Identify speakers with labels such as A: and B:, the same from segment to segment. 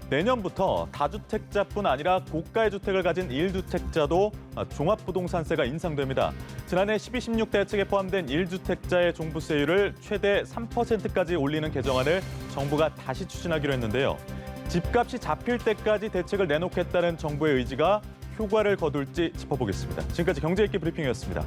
A: 내년부터 다주택자뿐 아니라 고가의 주택을 가진 1주택자도 종합부동산세가 인상됩니다. 지난해 12, 16 대책에 포함된 1주택자의 종부세율을 최대 3%까지 올리는 개정안을 정부가 다시 추진하기로 했는데요. 집값이 잡힐 때까지 대책을 내놓겠다는 정부의 의지가 효과를 거둘지 짚어보겠습니다. 지금까지 경제읽기 브리핑이었습니다.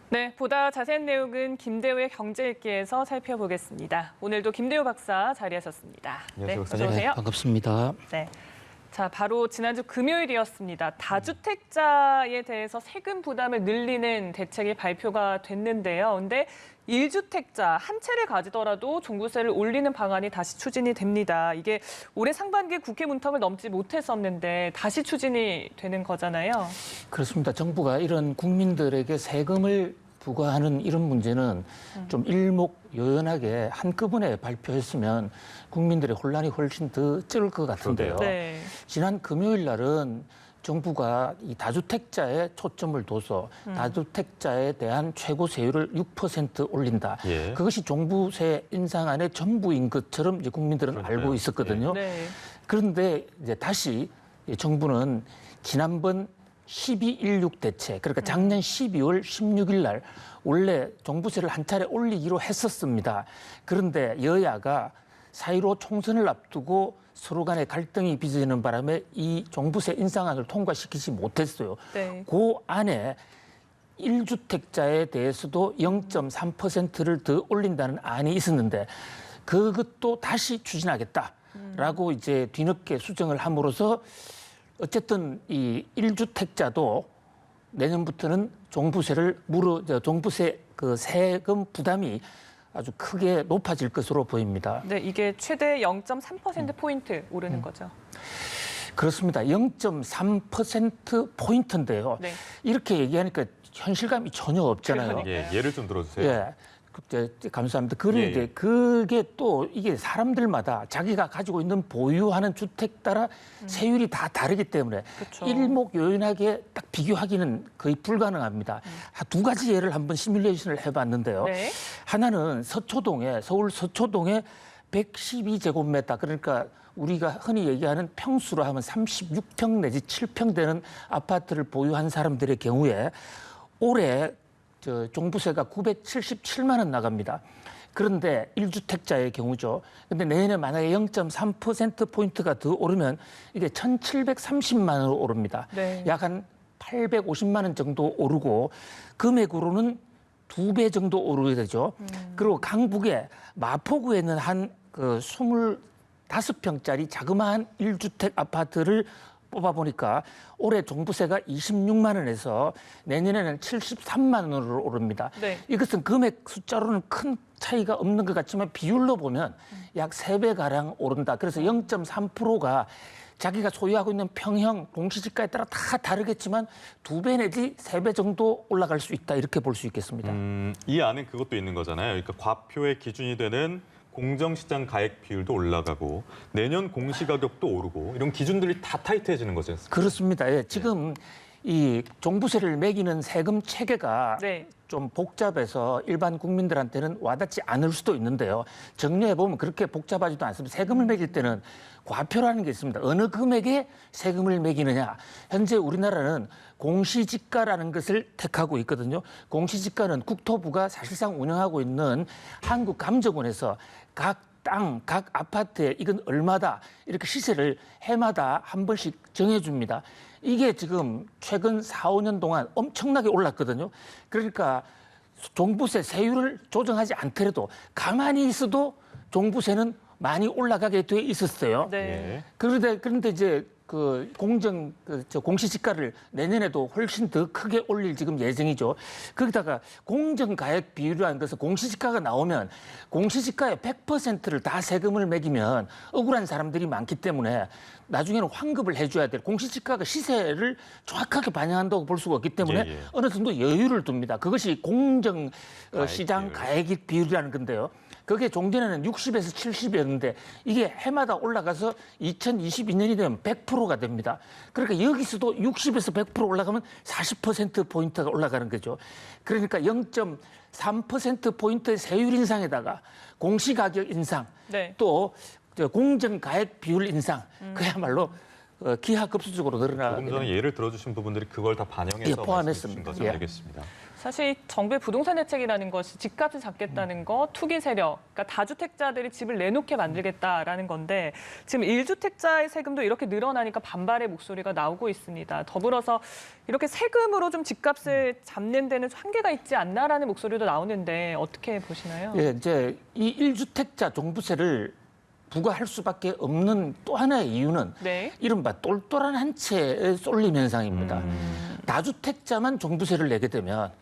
B: 네, 보다 자세한 내용은 김대우의 경제읽기에서 살펴보겠습니다. 오늘도 김대우 박사 자리하셨습니다.
A: 안녕하세요,
B: 어서 오세요.
C: 네, 반갑습니다.
B: 네. 자, 바로 지난주 금요일이었습니다. 다주택자에 대해서 세금 부담을 늘리는 대책이 발표가 됐는데요. 근데 1주택자 한 채를 가지더라도 종부세를 올리는 방안이 다시 추진이 됩니다. 이게 올해 상반기 국회 문턱을 넘지 못했었는데 다시 추진이 되는 거잖아요.
C: 그렇습니다. 정부가 이런 국민들에게 세금을 부과하는 이런 문제는 좀 일목요연하게 한꺼번에 발표했으면 국민들의 혼란이 훨씬 더 적을 것 같은데요.
B: 네.
C: 지난 금요일 날은 정부가 이 다주택자에 초점을 둬서 다주택자에 대한 최고 세율을 6% 올린다.
A: 예.
C: 그것이 종부세 인상안의 전부인 것처럼 이제 국민들은
A: 그러니까요.
C: 알고 있었거든요.
B: 네.
C: 그런데 이제 다시 정부는 지난번 12.16 대책, 그러니까 작년 12월 16일 날 원래 종부세를 한 차례 올리기로 했었습니다. 그런데 여야가 4.15 총선을 앞두고 서로 간에 갈등이 빚어지는 바람에 이 종부세 인상안을 통과시키지 못했어요.
B: 네.
C: 그 안에 1주택자에 대해서도 0.3%를 더 올린다는 안이 있었는데 그것도 다시 추진하겠다라고 이제 뒤늦게 수정을 함으로써 어쨌든 이 1주택자도 내년부터는 종부세를 종부세 그 세금 부담이 아주 크게 높아질 것으로 보입니다.
B: 네, 이게 최대 0.3%포인트 오르는 거죠.
C: 그렇습니다. 0.3%포인트인데요.
B: 네.
C: 이렇게 얘기하니까 현실감이 전혀 없잖아요.
A: 예, 예를 좀 들어주세요.
C: 예. 감사합니다. 그런데
A: 예, 예.
C: 그게 또 이게 사람들마다 자기가 가지고 있는 보유하는 주택 따라 세율이 다 다르기 때문에
B: 그쵸.
C: 일목요연하게 딱 비교하기는 거의 불가능합니다. 두 가지 예를 한번 시뮬레이션을 해봤는데요.
B: 네.
C: 하나는 서울 서초동에 112제곱미터, 그러니까 우리가 흔히 얘기하는 평수로 하면 36평 내지 7평 되는 아파트를 보유한 사람들의 경우에 올해 종부세가 977만 원 나갑니다. 그런데 1주택자의 경우죠. 근데 내년에 만약에 0.3%포인트가 더 오르면 이게 1,730만 원으로 오릅니다.
B: 네.
C: 약 한 850만 원 정도 오르고 금액으로는 2배 정도 오르게 되죠. 그리고 강북에 마포구에는 한 25평짜리 자그마한 1주택 아파트를 뽑아보니까 올해 종부세가 26만 원에서 내년에는 73만 원으로 오릅니다.
B: 네.
C: 이것은 금액 숫자로는 큰 차이가 없는 것 같지만 비율로 보면 약 3배가량 오른다. 그래서 0.3%가 자기가 소유하고 있는 평형, 공시지가에 따라 다 다르겠지만 2배 내지 3배 정도 올라갈 수 있다. 이렇게 볼 수 있겠습니다.
A: 이 안에 그것도 있는 거잖아요. 그러니까 과표의 기준이 되는 공정시장 가액 비율도 올라가고 내년 공시가격도 오르고 이런 기준들이 다 타이트해지는 거죠.
C: 그렇습니다. 예, 지금 이 종부세를 매기는 세금 체계가
B: 네.
C: 좀 복잡해서 일반 국민들한테는 와닿지 않을 수도 있는데요. 정리해보면 그렇게 복잡하지도 않습니다. 세금을 매길 때는 과표라는 게 있습니다. 어느 금액에 세금을 매기느냐. 현재 우리나라는 공시지가라는 것을 택하고 있거든요. 공시지가는 국토부가 사실상 운영하고 있는 한국감정원에서 각 땅, 각 아파트에 이건 얼마다 이렇게 시세를 해마다 한 번씩 정해줍니다. 이게 지금 최근 4, 5년 동안 엄청나게 올랐거든요. 그러니까 종부세 세율을 조정하지 않더라도 가만히 있어도 종부세는 많이 올라가게 돼 있었어요.
B: 네.
C: 그런데 이제 공시지가를 내년에도 훨씬 더 크게 올릴 지금 예정이죠. 거기다가 공정가액 비율이라는 것은 공시지가가 나오면 공시지가의 100%를 다 세금을 매기면 억울한 사람들이 많기 때문에 나중에는 환급을 해줘야 될 공시지가가 시세를 정확하게 반영한다고 볼 수가 없기 때문에
A: 예, 예.
C: 어느 정도 여유를 둡니다. 그것이 시장 가액 비율이라는 건데요. 그게 종전에는 60에서 70이었는데 이게 해마다 올라가서 2022년이 되면 100% 100%가 됩니다. 그러니까 여기서도 60에서 100% 올라가면 40%포인트가 올라가는 거죠. 그러니까 0.3%포인트의 세율 인상에다가 공시가격 인상,
B: 네.
C: 또 공정가액 비율 인상, 그야말로 기하급수적으로 늘어나게
A: 조금 전에 예를 들어주신 부분들이 그걸 다 반영해서
C: 예,
A: 말씀해
C: 포함했습니다.
A: 주신 것으로
C: 예.
A: 알겠습니다.
B: 사실 정부의 부동산 대책이라는 것이 집값을 잡겠다는 거, 투기 세력, 그러니까 다주택자들이 집을 내놓게 만들겠다라는 건데 지금 1주택자의 세금도 이렇게 늘어나니까 반발의 목소리가 나오고 있습니다. 더불어서 이렇게 세금으로 좀 집값을 잡는 데는 한계가 있지 않나라는 목소리도 나오는데 어떻게 보시나요?
C: 예, 이제 이 1주택자 종부세를 부과할 수밖에 없는 또 하나의 이유는
B: 네.
C: 이른바 똘똘한 한 채의 쏠림 현상입니다. 다주택자만 종부세를 내게 되면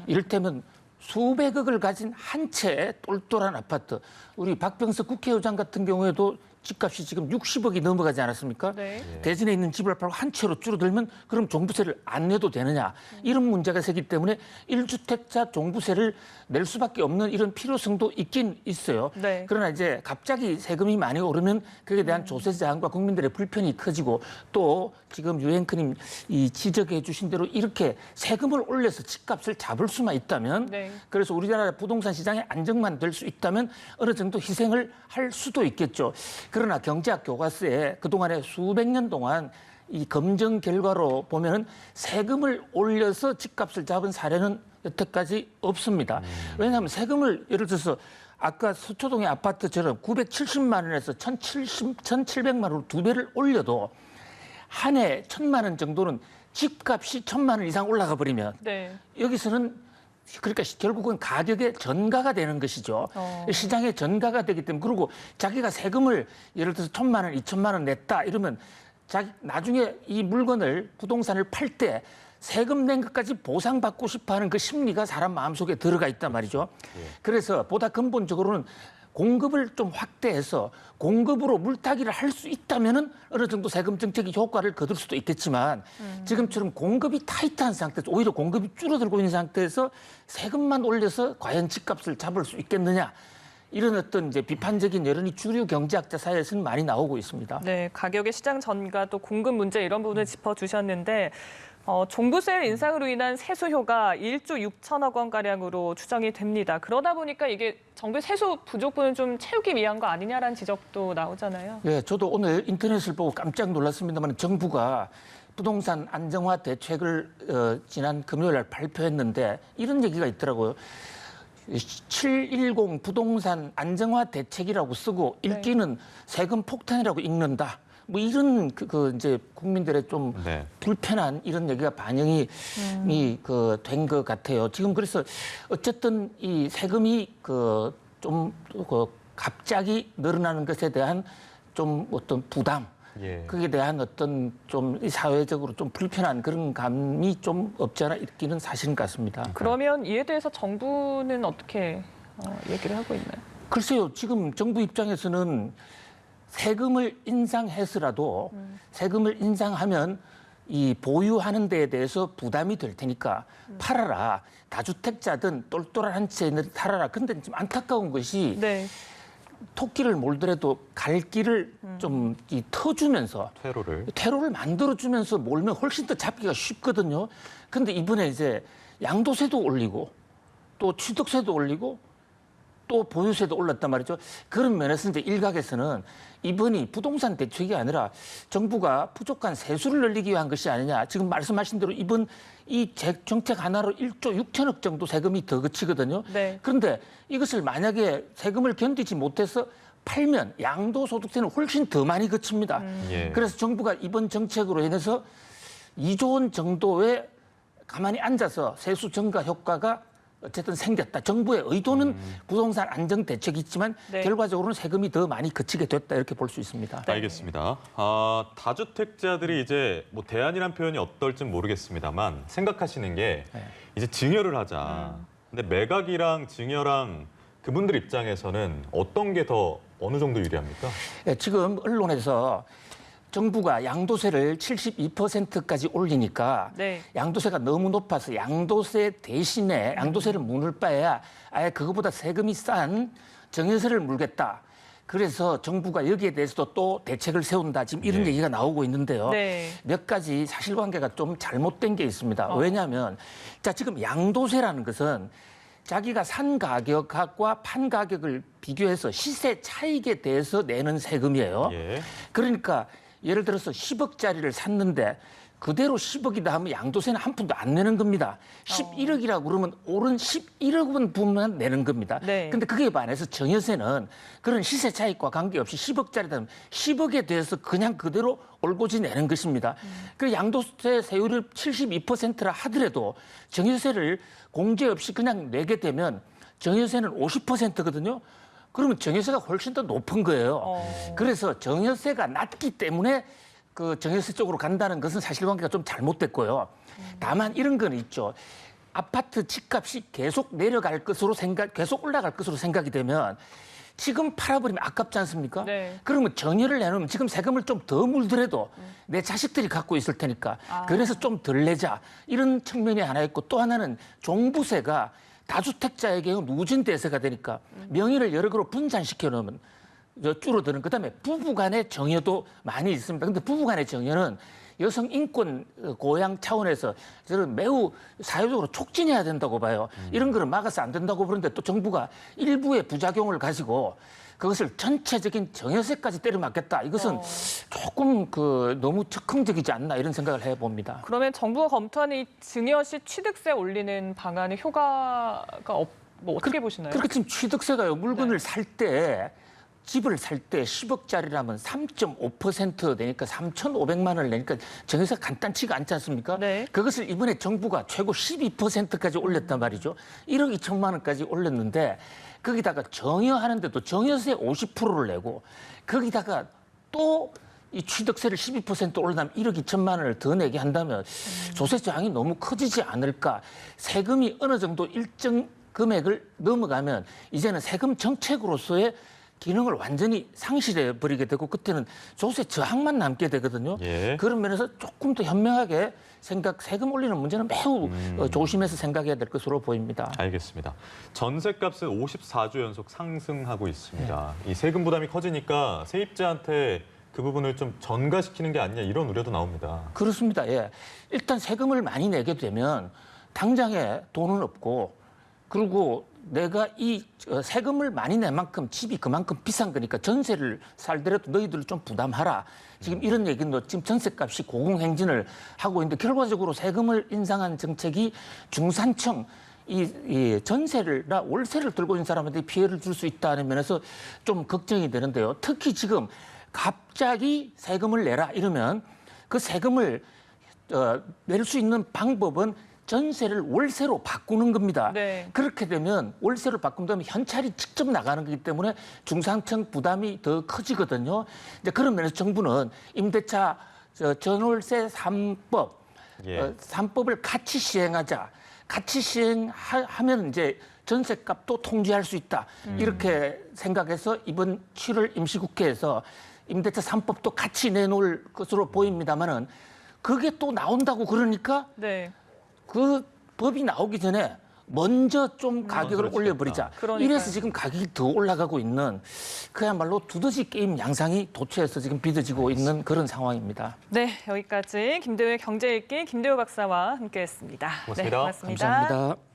C: 이를테면 수백억을 가진 한 채의 똘똘한 아파트, 우리 박병석 국회의장 같은 경우에도 집값이 지금 60억이 넘어가지 않았습니까?
B: 네.
C: 대전에 있는 집을 팔고 한 채로 줄어들면 그럼 종부세를 안 내도 되느냐, 이런 문제가 생기기 때문에 1주택자 종부세를 낼 수밖에 없는 이런 필요성도 있긴 있어요.
B: 네.
C: 그러나 이제 갑자기 세금이 많이 오르면 그에 대한 조세 제한과 국민들의 불편이 커지고, 또 지금 유행크님 이 지적해 주신 대로 이렇게 세금을 올려서 집값을 잡을 수만 있다면,
B: 네.
C: 그래서 우리나라 부동산 시장의 안정만 될 수 있다면 어느 정도 희생을 할 수도 있겠죠. 그러나 경제학 교과서에 그동안에 수백 년 동안 이 검증 결과로 보면은 세금을 올려서 집값을 잡은 사례는 여태까지 없습니다. 왜냐하면 세금을 예를 들어서 아까 서초동의 아파트처럼 970만 원에서 1,700만 원으로 2배를 올려도 한 해 1,000만 원 정도는 집값이 1,000만 원 이상 올라가 버리면
B: 네.
C: 여기서는 그러니까 결국은 가격의 전가가 되는 것이죠. 시장의 전가가 되기 때문에, 그리고 자기가 세금을 예를 들어서 1,000만 원, 2,000만 원 냈다 이러면 나중에 이 물건을 부동산을 팔 때 세금 낸 것까지 보상받고 싶어하는 그 심리가 사람 마음속에 들어가 있단 말이죠. 그래서 보다 근본적으로는 공급을 좀 확대해서 공급으로 물타기를 할 수 있다면은 어느 정도 세금 정책이 효과를 거둘 수도 있겠지만, 지금처럼 공급이 타이트한 상태에서 오히려 공급이 줄어들고 있는 상태에서 세금만 올려서 과연 집값을 잡을 수 있겠느냐, 이런 어떤 이제 비판적인 여론이 주류 경제학자 사이에서는 많이 나오고 있습니다.
B: 네, 가격의 시장 전가 또 공급 문제 이런 부분을 짚어주셨는데 종부세 인상으로 인한 세수효가 1조 6천억 원가량으로 추정이 됩니다. 그러다 보니까 이게 정부의 세수 부족분을 좀 채우기 위한 거 아니냐라는 지적도 나오잖아요.
C: 네, 저도 오늘 인터넷을 보고 깜짝 놀랐습니다만, 정부가 부동산 안정화 대책을 지난 금요일 날 발표했는데 이런 얘기가 있더라고요. 710 부동산 안정화 대책이라고 쓰고 읽기는 세금 폭탄이라고 읽는다. 뭐 이런 이제 국민들의 좀
A: 네.
C: 불편한 이런 얘기가 반영이 된 것 같아요. 지금 그래서 어쨌든 이 세금이 갑자기 늘어나는 것에 대한 좀 어떤 부담,
A: 예.
C: 그에 대한 어떤 좀 사회적으로 좀 불편한 그런 감이 좀 없지 않아 있기는 사실인 것 같습니다.
B: 그러면 이에 대해서 정부는 어떻게 얘기를 하고 있나요?
C: 글쎄요, 지금 정부 입장에서는 세금을 인상해서라도 세금을 인상하면 이 보유하는 데에 대해서 부담이 될 테니까 팔아라. 다주택자든 똘똘한 한 채는 팔아라. 근데 좀 안타까운 것이
B: 네.
C: 토끼를 몰더라도 갈 길을 좀 터주면서 퇴로를 만들어주면서 몰면 훨씬 더 잡기가 쉽거든요. 근데 이번에 이제 양도세도 올리고 또 취득세도 올리고 또 보유세도 올랐단 말이죠. 그런 면에서 이제 일각에서는 이번이 부동산 대책이 아니라 정부가 부족한 세수를 늘리기 위한 것이 아니냐. 지금 말씀하신 대로 이번 이 정책 하나로 1조 6천억 정도 세금이 더 그치거든요.
B: 네.
C: 그런데 이것을 만약에 세금을 견디지 못해서 팔면 양도소득세는 훨씬 더 많이 그칩니다.
A: 예.
C: 그래서 정부가 이번 정책으로 인해서 2조 원 정도의 가만히 앉아서 세수 증가 효과가 어쨌든 생겼다. 정부의 의도는 부동산 안정 대책이 있지만
B: 네.
C: 결과적으로는 세금이 더 많이 그치게 됐다, 이렇게 볼 수 있습니다.
A: 알겠습니다. 다주택자들이 이제 뭐 대안이란 표현이 어떨진 모르겠습니다만 생각하시는 게 이제 증여를 하자. 근데 매각이랑 증여랑 그분들 입장에서는 어떤 게 더 어느 정도 유리합니까?
C: 예, 지금 언론에서 정부가 양도세를 72%까지 올리니까
B: 네.
C: 양도세가 너무 높아서 양도세 대신에 양도세를 물을 바에야 아예 그거보다 세금이 싼 증여세를 물겠다. 그래서 정부가 여기에 대해서도 또 대책을 세운다. 지금 이런
A: 네.
C: 얘기가 나오고 있는데요.
B: 네.
C: 몇 가지 사실관계가 좀 잘못된 게 있습니다. 왜냐하면 자 지금 양도세라는 것은 자기가 산 가격과 판 가격을 비교해서 시세 차익에 대해서 내는 세금이에요.
A: 예.
C: 그러니까 예를 들어서 10억짜리를 샀는데 그대로 10억이다 하면 양도세는 한 푼도 안 내는 겁니다. 11억이라고 그러면 오른 11억 원만 내는 겁니다.
B: 네.
C: 근데 그게 반해서 정여세는 그런 시세 차익과 관계없이 10억짜리다 하면 10억에 대해서 그냥 그대로 올고지 내는 것입니다. 그 양도세 세율이 72%라 하더라도 정여세를 공제 없이 그냥 내게 되면 정여세는 50%거든요. 그러면 정여세가 훨씬 더 높은 거예요. 그래서 정여세가 낮기 때문에 그 정여세 쪽으로 간다는 것은 사실관계가 좀 잘못됐고요. 다만 이런 건 있죠. 아파트 집값이 계속 내려갈 것으로 계속 올라갈 것으로 생각이 되면 지금 팔아버리면 아깝지 않습니까?
B: 네.
C: 그러면 정여를 내놓으면 지금 세금을 좀 더 물더라도 내 자식들이 갖고 있을 테니까 그래서 좀 덜 내자. 이런 측면이 하나 있고 또 하나는 종부세가 다주택자에게 누진대세가 되니까 명의를 여러 개로 분산시켜 놓으면 줄어드는. 그다음에 부부간의 정여도 많이 있습니다. 근데 부부간의 정여는 여성 인권 고양 차원에서 저는 매우 사회적으로 촉진해야 된다고 봐요. 이런 거를 막아서 안 된다고 그러는데 또 정부가 일부의 부작용을 가지고 그것을 전체적인 정여세까지 때려맞겠다. 이것은 조금 너무 즉흥적이지 않나 이런 생각을 해봅니다.
B: 그러면 정부가 검토하는 이 증여시 취득세 올리는 방안의 효과가 뭐 어떻게 보시나요?
C: 그렇게 지금 취득세가요. 물건을
B: 네.
C: 살 때 집을 살 때 10억짜리라면 3.5% 내니까 3,500만 원을 내니까 정여세가 간단치가 않지 않습니까?
B: 네.
C: 그것을 이번에 정부가 최고 12%까지 올렸단 말이죠. 1억 2천만 원까지 올렸는데 거기다가 정여하는데도 정여세 50%를 내고 거기다가 또 이 취득세를 12% 올라가면 1억 2천만 원을 더 내게 한다면 조세 저항이 너무 커지지 않을까. 세금이 어느 정도 일정 금액을 넘어가면 이제는 세금 정책으로서의 기능을 완전히 상실해 버리게 되고 그때는 조세 저항만 남게 되거든요.
A: 예.
C: 그런 면에서 조금 더 현명하게 세금 올리는 문제는 매우 조심해서 생각해야 될 것으로 보입니다.
A: 알겠습니다. 전셋값은 54주 연속 상승하고 있습니다. 이 세금 부담이 커지니까 세입자한테 그 부분을 좀 전가시키는 게 아니냐 이런 우려도 나옵니다.
C: 그렇습니다. 예. 일단 세금을 많이 내게 되면 당장에 돈은 없고 그리고 내가 이 세금을 많이 낸 만큼 집이 그만큼 비싼 거니까 전세를 살더라도 너희들 좀 부담하라. 지금 이런 얘기는 지금 전세값이 고공행진을 하고 있는데 결과적으로 세금을 인상한 정책이 중산층 이 전세나 월세를 들고 있는 사람한테 피해를 줄 수 있다는 면에서 좀 걱정이 되는데요. 특히 지금 갑자기 세금을 내라 이러면 그 세금을 낼 수 있는 방법은 전세를 월세로 바꾸는 겁니다.
B: 네.
C: 그렇게 되면 월세로 바꾼다면 현찰이 직접 나가는 거기 때문에 중산층 부담이 더 커지거든요. 이제 그런 면에서 정부는 임대차 전월세 3법,
A: 예.
C: 3법을 같이 시행하자. 같이 시행하면 이제 전세값도 통제할 수 있다. 이렇게 생각해서 이번 7월 임시국회에서 임대차 3법도 같이 내놓을 것으로 보입니다만은 그게 또 나온다고 그러니까
B: 네.
C: 그 법이 나오기 전에 먼저 좀 가격을
A: 그렇지.
C: 올려버리자.
B: 그러니까요.
C: 이래서 지금 가격이 더 올라가고 있는 그야말로 두더지 게임 양상이 도처에서 지금 빚어지고 있는 그런 상황입니다.
B: 네, 여기까지 김대우의 경제 읽기 김대우 박사와 함께했습니다.
A: 고맙습니다.
B: 네, 고맙습니다.
C: 감사합니다.